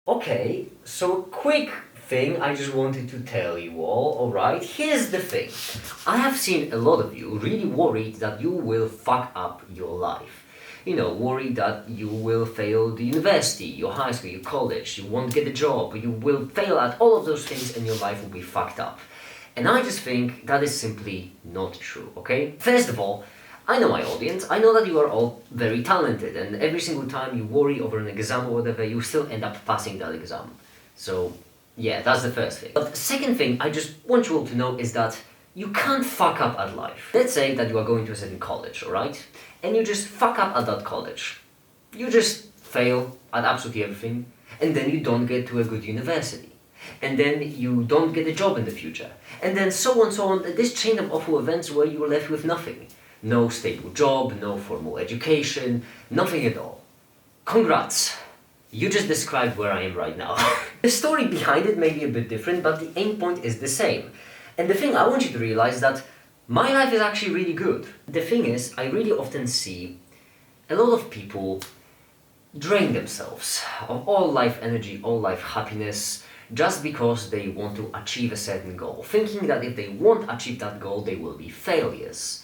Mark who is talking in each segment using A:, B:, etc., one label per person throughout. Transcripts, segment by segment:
A: Okay, so a quick thing I just wanted to tell you all, alright? Here's the thing. I have seen a lot of you really worried that you will fuck up your life. You know, worried that you will fail the university, your high school, your college, you won't get a job, you will fail at all of those things and your life will be fucked up. And I just think that is simply not true, okay? First of all, I know my audience, I know that you are all very talented and every single time you worry over an exam or whatever, you still end up passing that exam. So, yeah, that's the first thing. But the second thing I just want you all to know is that you can't fuck up at life. Let's say that you are going to a certain college, alright? And you just fuck up at that college. You just fail at absolutely everything, and then you don't get to a good university. And then you don't get a job in the future. And then so on, this chain of awful events where you are left with nothing. No stable job, no formal education, nothing at all. Congrats! You just described where I am right now. The story behind it may be a bit different, but the aim point is the same. And the thing I want you to realize is that my life is actually really good. The thing is, I really often see a lot of people drain themselves of all life energy, all life happiness, just because they want to achieve a certain goal, thinking that if they won't achieve that goal, they will be failures.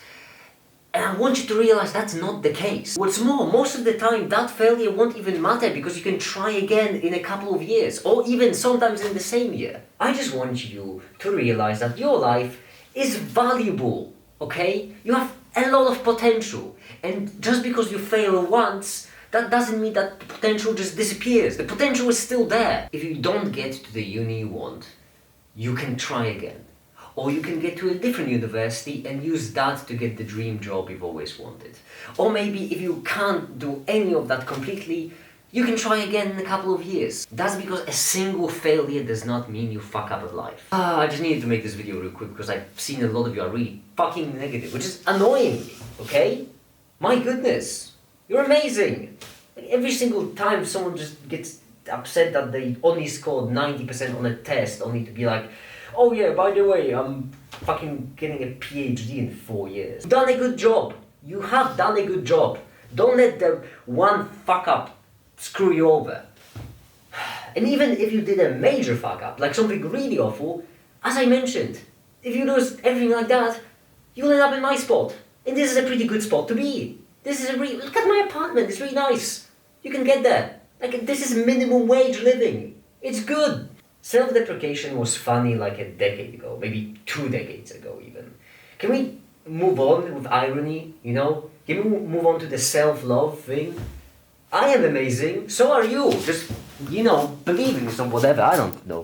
A: And I want you to realize that's not the case. What's more, most of the time that failure won't even matter because you can try again in a couple of years, or even sometimes in the same year. I just want you to realize that your life is valuable, okay? You have a lot of potential. And just because you fail once, that doesn't mean that the potential just disappears. The potential is still there. If you don't get to the uni you want, you can try again. Or you can get to a different university and use that to get the dream job you've always wanted. Or maybe if you can't do any of that completely, you can try again in a couple of years. That's because a single failure does not mean you fuck up at life. I just needed to make this video real quick because I've seen a lot of you are really fucking negative, which is annoying me, okay? My goodness, you're amazing. Like every single time someone just gets upset that they only scored 90% on a test, only to be like, oh yeah, by the way, I'm fucking getting a PhD in 4 years. You've done a good job. You have done a good job. Don't let the one fuck up screw you over. And even if you did a major fuck up, like something really awful, as I mentioned, if you lose everything like that, you'll end up in my spot. And this is a pretty good spot to be. This is a really, look at my apartment, it's really nice. You can get there. Like, this is minimum wage living. It's good. Self-deprecation was funny like a decade ago, maybe 2 decades ago even. Can we move on with irony, you know? Can we move on to the self-love thing? I am amazing, so are you. Just, you know, believe in some whatever, I don't know.